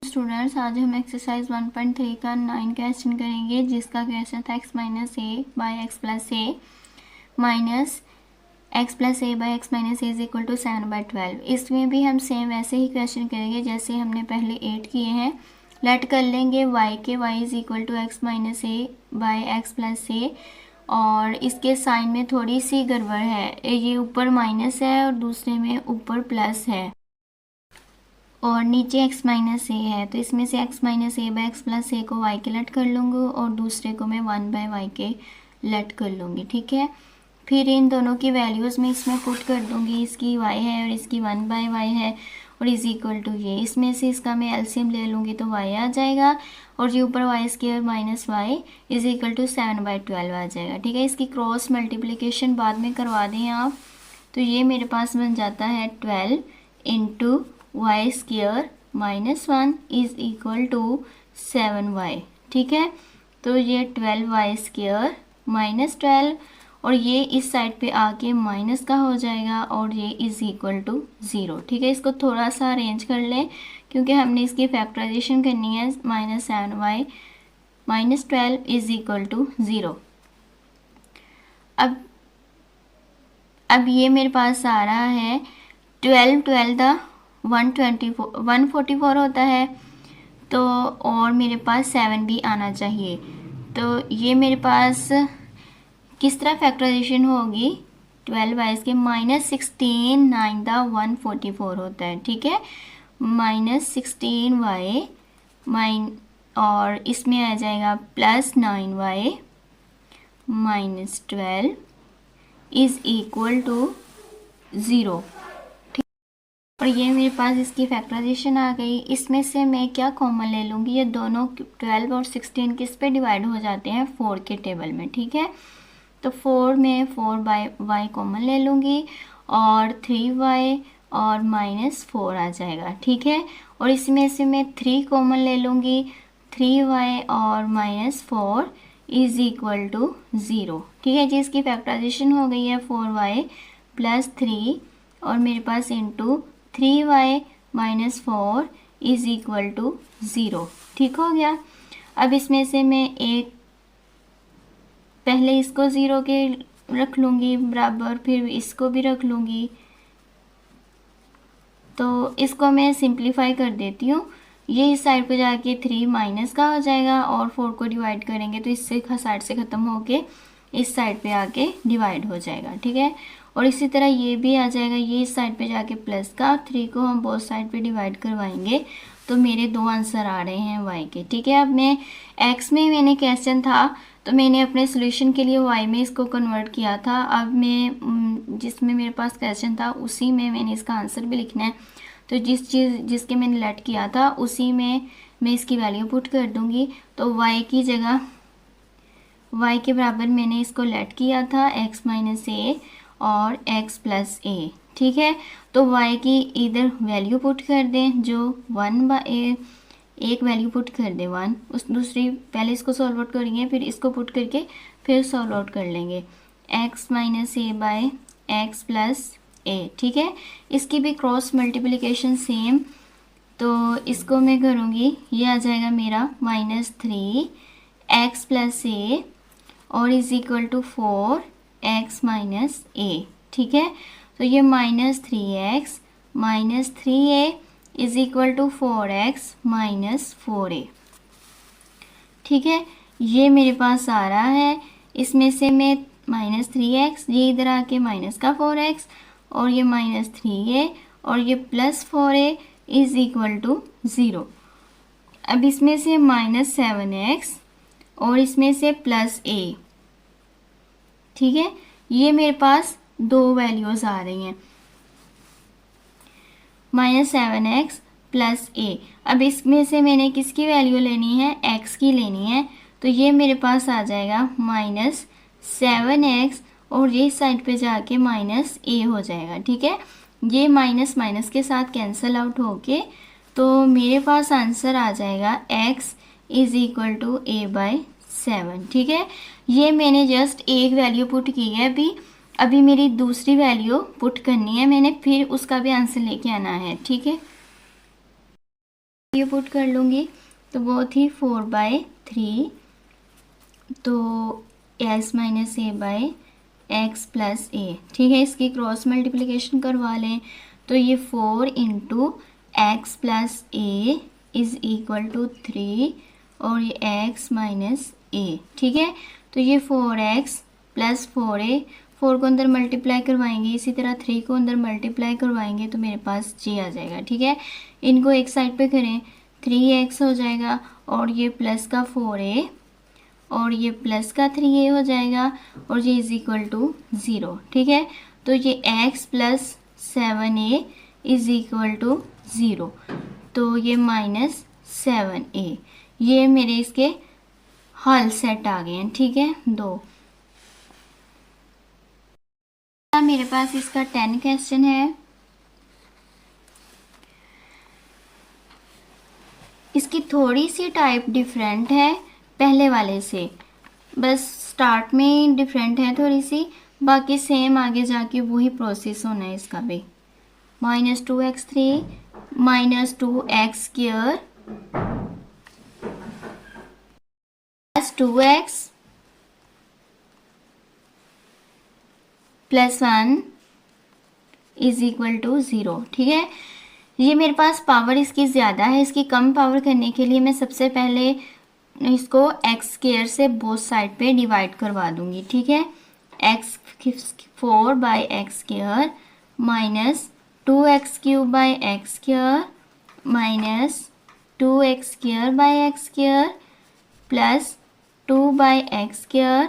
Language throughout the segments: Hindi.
स्टूडेंट्स, आज हम एक्सरसाइज 1.3 का 9 क्वेश्चन करेंगे, जिसका क्वेश्चन था x minus A by x plus A minus X plus A by X minus A is equal to 7/12। इसमें भी हम सेम वैसे ही क्वेश्चन करेंगे जैसे हमने पहले 8 किए हैं। लेट कर लेंगे y के, y is equal to x minus A by x plus a, और इसके साइन में थोड़ी सी गड़बड़ है, ये ऊपर माइनस है और दूसरे में ऊपर प्लस है और नीचे x माइनस ए है। तो इसमें से x minus A by x plus a को y के लेट कर लूँगी और दूसरे को मैं 1/y के लेट कर लूँगी। ठीक है, फिर इन दोनों की वैल्यूज़ में इसमें पुट कर दूँगी। इसकी y है और इसकी 1/y है और इज इक्वल टू ये, इसमें से इसका मैं एलसीएम ले लूँगी तो y आ जाएगा और ये ऊपर Y square minus Y is equal to 7/12 आ जाएगा। ठीक है, इसकी क्रॉस मल्टीप्लिकेशन बाद में करवा दें आप, तो ये मेरे पास बन जाता है 12 into Y square minus 1 is equal to 7y। ठीक है, तो ये 12y स्क्वायर माइनस 12 और ये इस साइड पे आके माइनस का हो जाएगा और ये इज इक्वल टू 0। ठीक है, इसको थोड़ा सा अरेंज कर लें क्योंकि हमने इसकी फैक्टराइजेशन करनी है। Minus 7y minus 12 is equal to 0। अब ये मेरे पास आ रहा है 12 द 144 होता है, तो और मेरे पास 7 भी आना चाहिए। तो ये मेरे पास किस तरह फैक्टराइजेशन होगी, 12y के माइनस 16 9 द 144 होता है। ठीक है, माइनस 16y और इसमें आ जाएगा plus 9y minus 12 is equal to 0। और ये मेरे पास इसकी फैक्टराइजेशन आ गई। इसमें से मैं क्या कॉमन ले लूँगी, ये दोनों 12 और 16 किस पे डिवाइड हो जाते हैं, 4 के टेबल में। ठीक है, तो 4 में 4/y कॉमन ले लूँगी और 3y और माइनस 4 आ जाएगा। ठीक है, और इसमें से मैं 3 कॉमन ले लूँगी, 3y और माइनस 4 इज इक्वल टू 0। ठीक है जी, इसकी फैक्टराइजेशन हो गई है 4y प्लस 3 और मेरे पास into 3y minus 4 is equal to 0। ठीक हो गया। अब इसमें से मैं एक पहले इसको 0 के रख लूँगी बराबर, फिर इसको भी रख लूँगी, तो इसको मैं सिंप्लीफाई कर देती हूँ। ये इस साइड पे जाके 3 माइनस का हो जाएगा और 4 को डिवाइड करेंगे तो इससे साइड से ख़त्म होके इस साइड पे आके डिवाइड हो जाएगा। ठीक है, और इसी तरह ये भी आ जाएगा, ये इस साइड पे जाके प्लस का, 3 को हम बोथ साइड पे डिवाइड करवाएंगे तो मेरे 2 आंसर आ रहे हैं y के। ठीक है, अब मैं x में मैंने क्वेश्चन था तो मैंने अपने सोल्यूशन के लिए y में इसको कन्वर्ट किया था। अब मैं जिसमें मेरे पास क्वेश्चन था उसी में मैंने इसका आंसर भी लिखना है, तो जिसके मैंने लेट किया था उसी में मैं इसकी वैल्यू पुट कर दूँगी। तो y की जगह y के बराबर मैंने इसको लेट किया था x माइनस ए और x प्लस ए। ठीक है, तो y की इधर वैल्यू पुट कर दें, जो 1/a, एक वैल्यू पुट कर दें 1, उस दूसरी पहले इसको सॉल्व आउट करेंगे फिर इसको पुट करके फिर सॉल्व आउट कर लेंगे, x minus A bye x plus a. ठीक है, इसकी भी क्रॉस मल्टीप्लिकेशन सेम, तो इसको मैं करूँगी, ये आ जाएगा मेरा माइनस 3x प्लस ए और is equal to 4x minus a. ठीक है, तो ये minus 3x minus 3a is equal to 4x minus 4a। ठीक है, ये मेरे पास आ रहा है। इसमें से मैं माइनस 3x, ये इधर आके माइनस का 4x और ये माइनस 3a और ये plus 4a is equal to 0। अब इसमें से माइनस 7x और इसमें से प्लस a। ठीक है, ये मेरे पास 2 वैल्यूज़ आ रही हैं, माइनस 7x प्लस a। अब इसमें से मैंने किसकी वैल्यू लेनी है, x की लेनी है, तो ये मेरे पास आ जाएगा माइनस 7x और ये साइड पे जाके माइनस a हो जाएगा। ठीक है, ये माइनस माइनस के साथ कैंसिल आउट होके तो मेरे पास आंसर आ जाएगा x is equal to a/7। ठीक है, ये मैंने जस्ट एक वैल्यू पुट की है, अभी मेरी दूसरी वैल्यू पुट करनी है मैंने, फिर उसका भी आंसर लेके आना है। ठीक है, ये पुट कर लूँगी तो वो थी 4/3, तो s minus A by x plus a. ठीक है, इसकी क्रॉस मल्टीप्लिकेशन करवा लें तो ये 4 into X plus A is equal to 3 और ये x माइनस ए। ठीक है, तो ये 4x प्लस 4a, 4 को अंदर मल्टीप्लाई करवाएंगे, इसी तरह 3 को अंदर मल्टीप्लाई करवाएंगे तो मेरे पास g आ जाएगा। ठीक है, इनको एक साइड पे करें, 3x हो जाएगा और ये प्लस का 4a और ये प्लस का 3a हो जाएगा और ये इज़ इक्वल टू 0। ठीक है, तो ये x plus 7a is equal to 0, तो ये माइनस 7a। ये मेरे इसके हल सेट आ गए हैं। ठीक है, 2। मेरे पास इसका 10 क्वेश्चन है। इसकी थोड़ी सी टाइप डिफरेंट है पहले वाले से, बस स्टार्ट में डिफरेंट है थोड़ी सी, बाकी सेम आगे जाके वही प्रोसेस होना है इसका भी। -2x3 minus 2x square plus 2x plus 1 is equal to 0। ठीक है, ये मेरे पास पावर इसकी ज़्यादा है, इसकी कम पावर करने के लिए मैं सबसे पहले इसको x स्क्वायर से बोथ साइड पे डिवाइड करवा दूंगी। ठीक है, x4/x square minus 2x cube by X square minus 2x square by X square plus 2/x square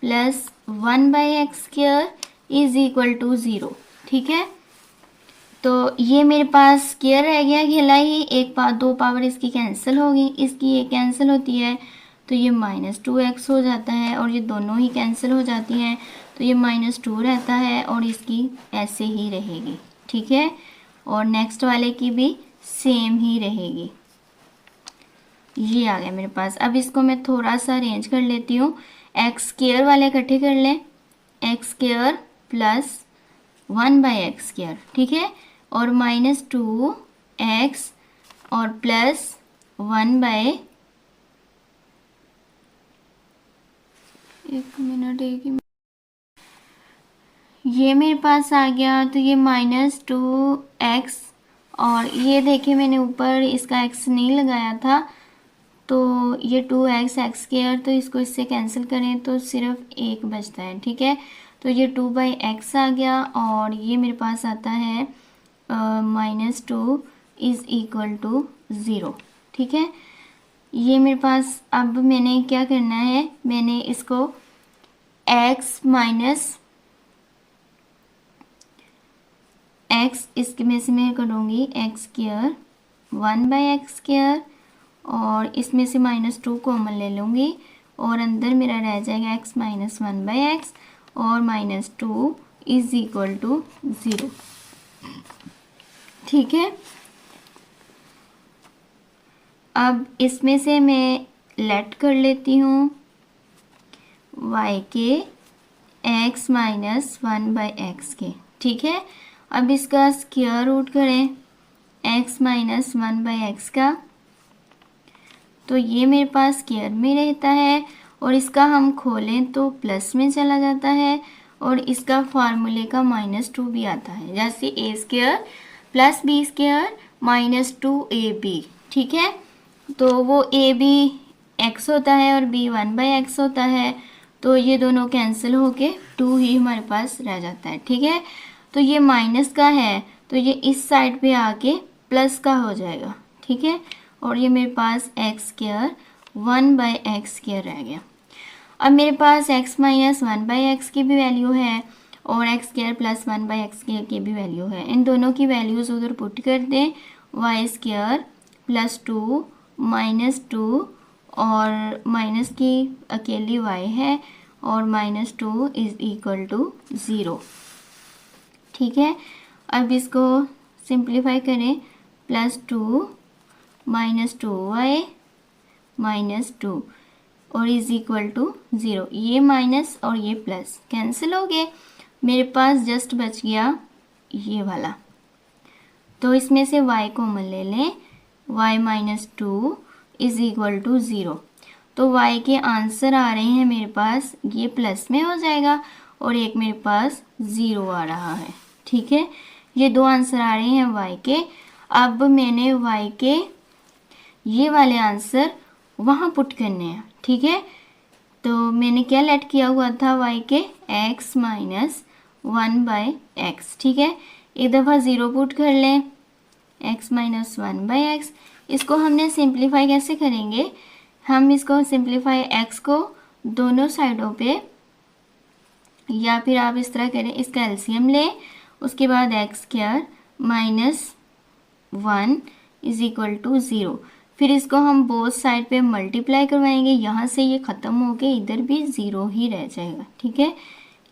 plus 1/x square is equal to 0। ठीक है, तो ये मेरे पास स्क्वायर रह गया अकेला ही, एक दो पावर इसकी कैंसिल होगी, इसकी ये कैंसिल होती है तो ये -2x हो जाता है और ये दोनों ही कैंसिल हो जाती हैं तो ये -2 रहता है और इसकी ऐसे ही रहेगी। ठीक है, और नेक्स्ट वाले की भी सेम ही रहेगी। ये आ गया मेरे पास। अब इसको मैं थोड़ा सा अरेंज कर लेती हूँ। एक्स स्क्वायर वाले इकट्ठे कर लें, x square plus 1/x square. ठीक है, और -2x और प्लस 1/, एक मिनट ये मेरे पास आ गया, तो ये -2x और ये देखिए मैंने ऊपर इसका x नहीं लगाया था तो ये 2x एक्स स्क्वायर, तो इसको इससे कैंसिल करें तो सिर्फ एक बचता है। ठीक है, तो ये 2/x आ गया और ये मेरे पास आता है -2 इज़ इक्वल टू 0। ठीक है, ये मेरे पास अब मैंने क्या करना है, मैंने इसको x माइनस x इसके में से मैं करूँगी एक्स स्क्वायर 1/x स्क्वायर और इसमें से -2 कॉमन ले लूँगी और अंदर मेरा रह जाएगा x माइनस 1/x और -2 इज इक्वल टू 0। ठीक है, अब इसमें से मैं लेट कर लेती हूँ y के x माइनस 1/x के। ठीक है, अब इसका स्क्वायर रूट करें x माइनस 1/x का, तो ये मेरे पास स्क्वायर में रहता है और इसका हम खोलें तो प्लस में चला जाता है और इसका फार्मूले का -2 भी आता है, जैसे a square plus b square minus 2ab। ठीक है, तो वो a b x होता है और b 1/x होता है, तो ये दोनों कैंसिल होके 2 ही हमारे पास रह जाता है। ठीक है, तो ये माइनस का है तो ये इस साइड पे आके प्लस का हो जाएगा। ठीक है, और ये मेरे पास एक्स स्क्वायर 1/x स्क्वायर रह गया। अब मेरे पास x माइनस 1/x की भी वैल्यू है और x square plus 1/x square की भी वैल्यू है। इन दोनों की वैल्यूज़ उधर पुट कर दें, y स्क्वायर प्लस 2 -2 और माइनस की अकेली y है और -2 इज इक्वल टू 0। ठीक है, अब इसको सिंप्लीफाई करें, +2 -2y -2 और इज इक्वल टू 0। ये माइनस और ये प्लस कैंसिल हो गए, मेरे पास जस्ट बच गया ये वाला, तो इसमें से y कॉमन ले लें, y minus 2 is equal to 0। तो y के आंसर आ रहे हैं मेरे पास, ये प्लस में हो जाएगा और एक मेरे पास 0 आ रहा है। ठीक है, ये दो आंसर आ रहे हैं y के। अब मैंने y के ये वाले आंसर वहाँ पुट करने हैं। ठीक है, तो मैंने क्या लेट किया हुआ था y के x माइनस 1/x। ठीक है, एक दफ़ा 0 पुट कर लें, x माइनस 1/x। इसको हमने सिंप्लीफाई कैसे करेंगे, हम इसको सिंप्लीफाई x को दोनों साइडों पे, या फिर आप इस तरह करें, इसका एलसीएम लें, उसके बाद X square minus 1 is equal to 0। फिर इसको हम बोथ साइड पे मल्टीप्लाई करवाएंगे, यहाँ से ये ख़त्म हो के इधर भी 0 ही रह जाएगा। ठीक है,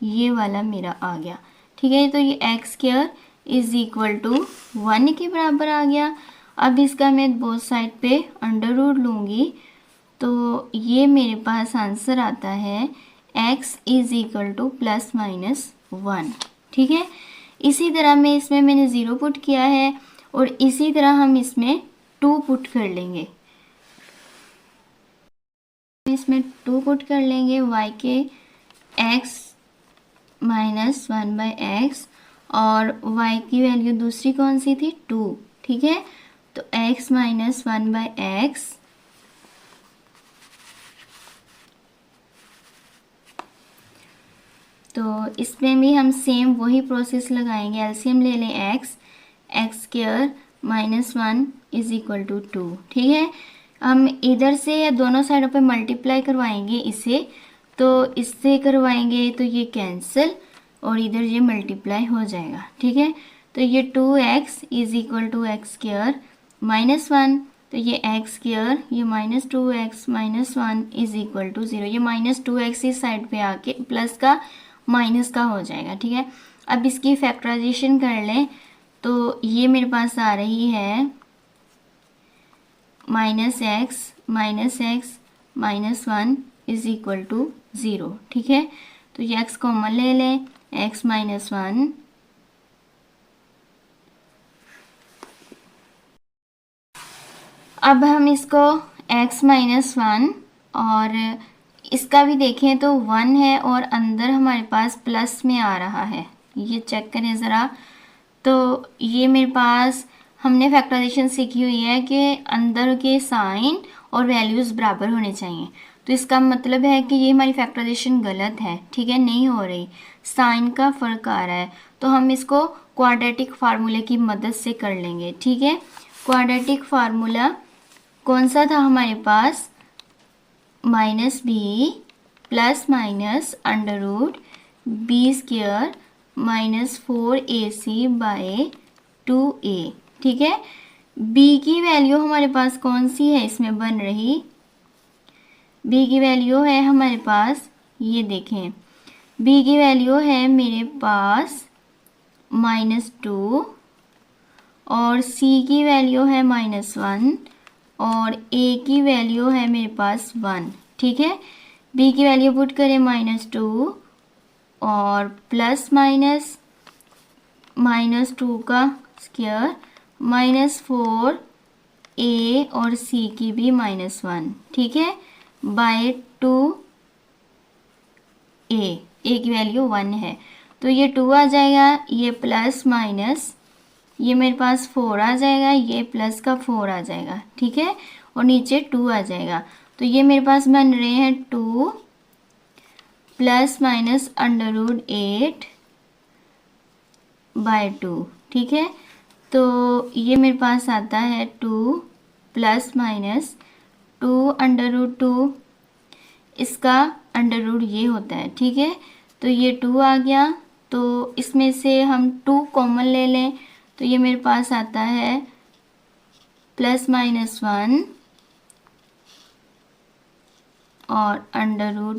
ये वाला मेरा आ गया। ठीक है, तो ये X square is equal to 1 के बराबर आ गया। अब इसका मैं बोथ साइड पे अंडर रूट लूँगी, तो ये मेरे पास आंसर आता है x is equal to plus minus 1। ठीक है, इसी तरह मैं इसमें मैंने 0 पुट किया है और इसी तरह हम इसमें 2 पुट कर लेंगे। इसमें 2 पुट कर लेंगे, y के x माइनस 1/x और y की वैल्यू दूसरी कौन सी थी, 2। ठीक है, तो x माइनस 1/x तो इसमें भी हम सेम वही प्रोसेस लगाएंगे, एलसीएम ले लें x square minus 1 is equal to 2। ठीक है, हम इधर से या दोनों साइडों पे मल्टीप्लाई करवाएंगे इसे, तो इससे करवाएंगे तो ये कैंसिल और इधर ये मल्टीप्लाई हो जाएगा। ठीक है, तो ये 2x is equal to X square minus 1, तो ये एक्स स्क्वायर ये minus 2x minus 1 is equal to 0। ये माइनस 2x इस साइड पे आके प्लस का माइनस का हो जाएगा। ठीक है, अब इसकी फैक्टराइजेशन कर लें, तो ये मेरे पास आ रही है minus X minus 1 is equal to 0। ठीक है, तो ये x कॉमन ले लें, x माइनस 1 अब हम इसको x माइनस 1 और इसका भी देखें तो 1 है और अंदर हमारे पास प्लस में आ रहा है, ये चेक करें ज़रा। तो ये मेरे पास हमने फैक्टराइजेशन सीखी हुई है कि अंदर के साइन और वैल्यूज़ बराबर होने चाहिए। तो इसका मतलब है कि ये हमारी फैक्टराइजेशन गलत है। ठीक है, नहीं हो रही, साइन का फ़र्क आ रहा है, तो हम इसको क्वाड्रेटिक फार्मूले की मदद से कर लेंगे। ठीक है, क्वाड्रेटिक फार्मूला कौन सा था हमारे पास, minus b plus minus under root b square minus 4ac/2a। ठीक है, b की वैल्यू हमारे पास कौन सी है इसमें बन रही, b की वैल्यू है हमारे पास, ये देखें b की वैल्यू है मेरे पास -2 और c की वैल्यू है -1 और a की वैल्यू है मेरे पास 1। ठीक है, b की वैल्यू पुट करें -2 और प्लस -2 का स्क्वायर -4a और c की भी -1। ठीक है, बाय 2a, a की वैल्यू 1 है, तो ये 2 आ जाएगा, ये प्लस माइनस ये मेरे पास 4 आ जाएगा, ये प्लस का 4 आ जाएगा। ठीक है, और नीचे 2 आ जाएगा, तो ये मेरे पास बन रहे हैं 2 प्लस माइनस अंडर रूट 8/2। ठीक है, तो ये मेरे पास आता है 2 प्लस माइनस 2 अंडर रूट 2, इसका अंडर रूट ये होता है। ठीक है, तो ये 2 आ गया, तो इसमें से हम 2 कॉमन ले लें, तो ये मेरे पास आता है प्लस माइनस 1 और अंडर रूट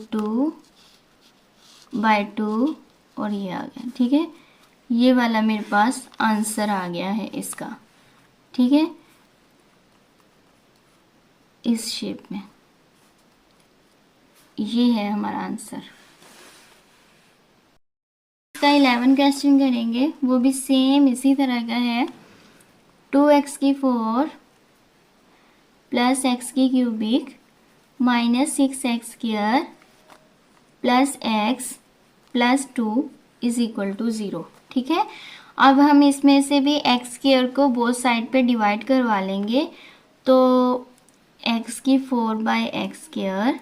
2/2 और ये आ गया। ठीक है, ये वाला मेरे पास आंसर आ गया है इसका। ठीक है, इस शेप में ये है हमारा आंसर। इसका 11 क्वेश्चन करेंगे, वो भी सेम इसी तरह का है। 2x की 4 प्लस एक्स की cubic minus 6x square plus X plus 2 is equal to 0। ठीक है, अब हम इसमें से भी एक्स स्क्वायर को बोथ साइड पे डिवाइड करवा लेंगे, तो एक्स की 4/x स्क्वायर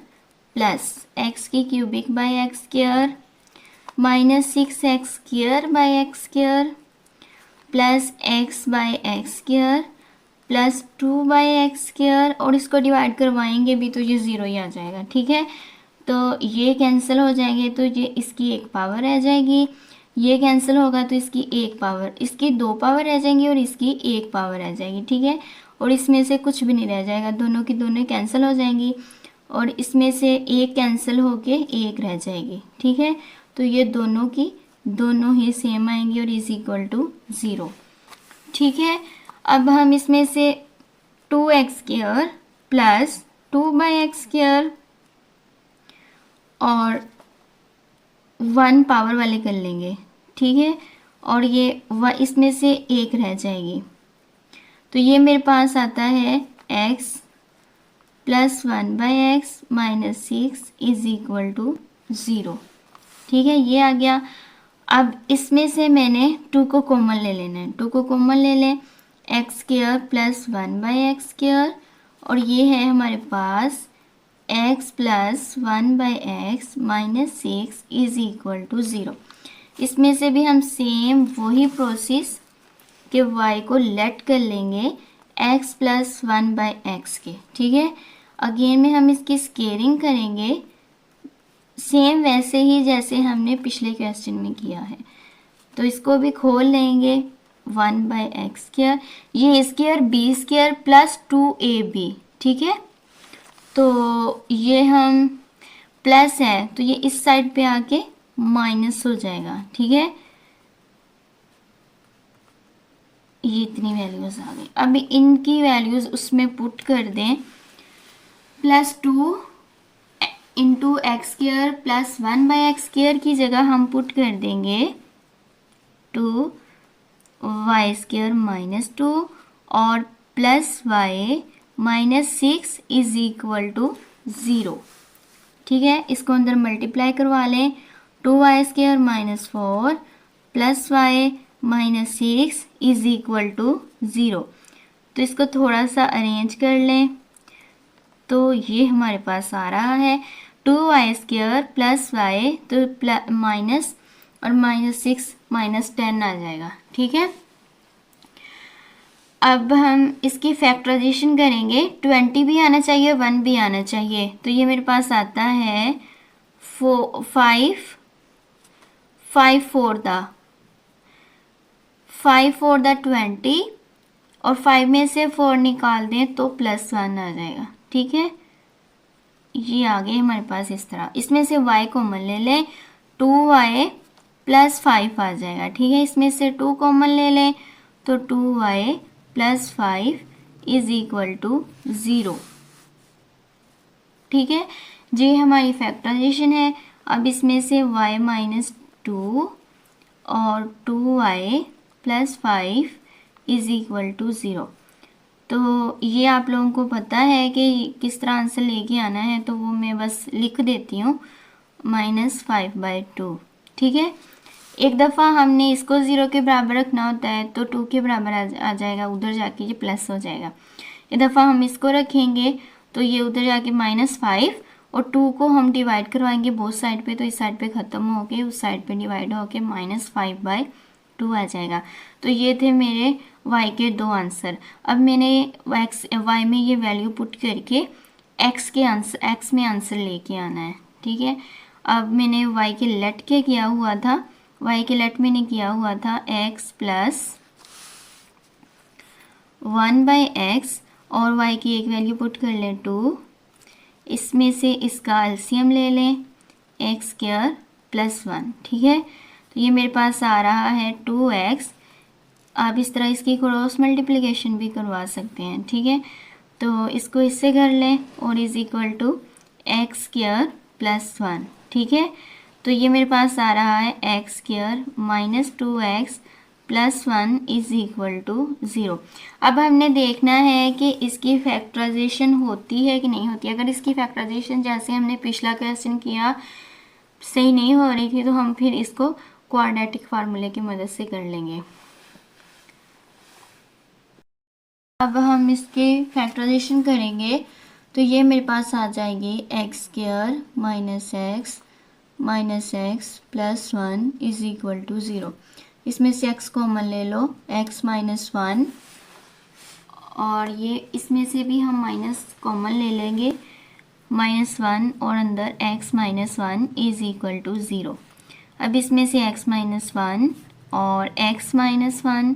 प्लस एक्स की cubic by X square minus 6x square by X square plus X by X square plus 2/x square, और इसको डिवाइड करवाएंगे भी तो ये 0 ही आ जाएगा। ठीक है, तो ये कैंसिल हो जाएंगे तो ये इसकी एक पावर रह जाएगी, ये कैंसिल होगा तो इसकी एक पावर, इसकी 2 पावर रह जाएंगी और इसकी एक पावर रह जाएगी। ठीक है, और इसमें से कुछ भी नहीं रह जाएगा, दोनों की दोनों कैंसिल हो जाएंगी और इसमें से एक कैंसिल होके एक रह जाएगी। ठीक है, तो ये दोनों की दोनों ही सेम आएंगी और इज इक्वल टू 0। ठीक है, अब हम इसमें से 2x square plus 2/x square और 1 पावर वाले कर लेंगे। ठीक है, और ये इसमें से एक रह जाएगी, तो ये मेरे पास आता है x plus 1/x minus 6 is equal to 0। ठीक है, ये आ गया। अब इसमें से मैंने 2 को कॉमन ले लेना है, 2 को कॉमन ले लें, x square plus 1/x square और ये है हमारे पास x plus 1/x minus 6 is equal to 0। इसमें से भी हम सेम वही प्रोसेस के y को लेट कर लेंगे x प्लस 1/x के। ठीक है, अगेन में हम इसकी स्केयरिंग करेंगे सेम वैसे ही जैसे हमने पिछले क्वेश्चन में किया है, तो इसको भी खोल लेंगे 1/x स्क्वायर, ये square b square plus 2ab। ठीक है, तो ये हम प्लस है तो ये इस साइड पे आके माइनस हो जाएगा। ठीक है, ये इतनी वैल्यूज आ गई। अब इनकी वैल्यूज उसमें पुट कर दें, plus 2 into x square plus 1/x square की जगह हम पुट कर देंगे 2y स्क्वायर माइनस 2 और plus y minus 6 is equal to 0। ठीक है, इसको अंदर मल्टीप्लाई करवा लें, 2y square minus 4 plus y minus 6 is equal to 0। तो इसको थोड़ा सा अरेंज कर लें, तो ये हमारे पास आ रहा है 2y स्क्वायर प्लस y तो माइनस और माइनस 6 माइनस 10 आ जाएगा। ठीक है, अब हम इसकी फैक्टराइजेशन करेंगे, 20 भी आना चाहिए 1 भी आना चाहिए, तो ये मेरे पास आता है 5 4 द 20 और 5 में से 4 निकाल दें तो प्लस 1 आ जाएगा। ठीक है, ये आ गए हमारे पास इस तरह। इसमें से y कॉमन ले लें, 2y प्लस 5 आ जाएगा। ठीक है, इसमें से 2 कॉमन ले लें तो 2y plus 5 is equal to 0। ठीक है, ये हमारी फैक्टराइजेशन है। अब इसमें से y माइनस 2 और 2y plus 5 is equal to 0। तो ये आप लोगों को पता है कि किस तरह आंसर लेके आना है, तो वो मैं बस लिख देती हूँ -5/2। ठीक है, एक दफ़ा हमने इसको 0 के बराबर रखना होता है तो 2 के बराबर आ जाएगा, उधर जाके ये प्लस हो जाएगा। एक दफ़ा हम इसको रखेंगे तो ये उधर जाके -5 और 2 को हम डिवाइड करवाएंगे बोथ साइड पे, तो इस साइड पे ख़त्म होके उस साइड पे डिवाइड होके -5/2 आ जाएगा। तो ये थे मेरे y के 2 आंसर। अब मैंने y में ये वैल्यू पुट करके x में आंसर लेके आना है। ठीक है, अब मैंने y के लेट के किया हुआ था, y के लेट मैंने किया हुआ था x प्लस 1/x और y की एक वैल्यू पुट कर लें 2, इसमें से इसका एलसीएम ले लें एक्स स्क्वायर प्लस 1। ठीक है, तो ये मेरे पास आ रहा है 2x। आप इस तरह इसकी क्रॉस मल्टीप्लिकेशन भी करवा सकते हैं। ठीक है, तो इसको इससे कर लें और is equal to X square plus 1। ठीक है, तो ये मेरे पास आ रहा है X square minus 2x +1 is equal to 0। अब हमने देखना है कि इसकी फैक्टराइजेशन होती है कि नहीं होती। अगर इसकी फैक्टराइजेशन जैसे हमने पिछला क्वेश्चन किया सही नहीं हो रही थी तो हम फिर इसको क्वाड्रेटिक फार्मूले की मदद से कर लेंगे। अब हम इसकी फैक्टराइजेशन करेंगे तो ये मेरे पास आ जाएगी x² - x +1 is equal to 0। इसमें से x कॉमन ले लो, x - 1, और ये इसमें से भी हम माइनस कॉमन ले लेंगे, -1, और अंदर x - 1 इज इक्वल टू 0। अब इसमें से x - 1 और x - 1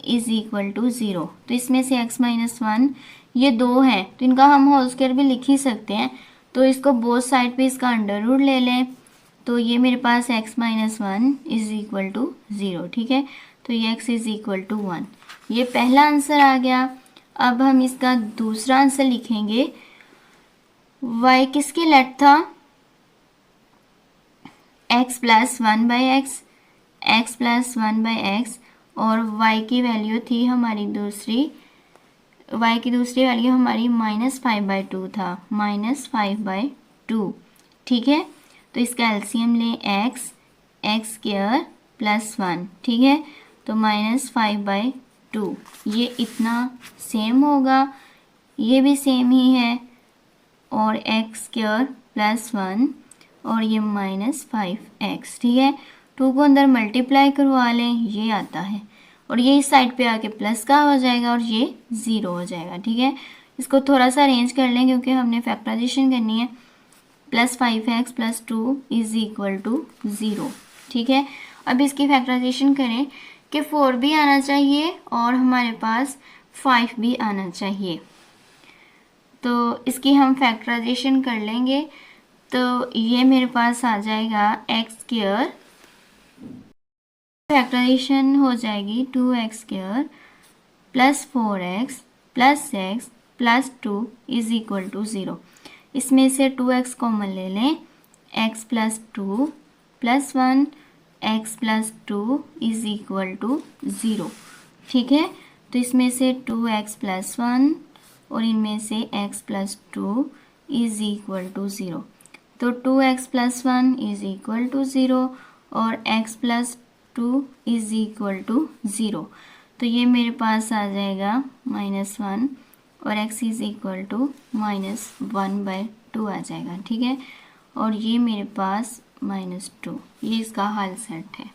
इज इक्वल टू 0। तो इसमें से x - 1 ये 2 हैं तो इनका हम होल स्क्वायर भी लिख ही सकते हैं। तो इसको बोथ साइड पे इसका अंडर रूट ले लें तो ये मेरे पास x - 1 इज इक्वल टू 0। ठीक है, तो ये x इज इक्वल टू 1। ये पहला आंसर आ गया। अब हम इसका दूसरा आंसर लिखेंगे। y किसके लेट था? x + 1/x, x + 1/x, और y की वैल्यू थी हमारी y की दूसरी वैल्यू हमारी -5/2 था, -5/2। ठीक है, तो इसका एलसीएम लें x² + 1। ठीक है, तो -5/2 ये इतना सेम होगा, ये भी सेम ही है, और x² + 1 और ये -5x। ठीक है, 2 को अंदर मल्टीप्लाई करवा लें, ये आता है, और ये इस साइड पे आके प्लस का हो जाएगा और ये 0 हो जाएगा। ठीक है, इसको थोड़ा सा अरेंज कर लें क्योंकि हमने फैक्टराइजेशन करनी है। +5x + 2 is equal to 0। ठीक है, अब इसकी फैक्टराइजेशन करें कि 4 भी आना चाहिए और हमारे पास 5 भी आना चाहिए। तो इसकी हम फैक्टराइजेशन कर लेंगे तो ये मेरे पास आ जाएगा x², फैक्टराइजेशन हो जाएगी 2x² + 4x + x + 2 is equal to 0। इसमें से 2x कॉमन ले लें, x + 2 + 1 x + 2 is equal to 0। ठीक है, तो इसमें से 2x + 1 और इनमें से x + 2 इज इक्वल टू 0। तो 2x + 1 इज इक्वल टू 0 और x + 2 इज इक्वल टू 0। तो ये मेरे पास आ जाएगा -1 और x इज इक्वल टू -1/2 आ जाएगा। ठीक है, और ये मेरे पास -2, ये इसका हल सेट है।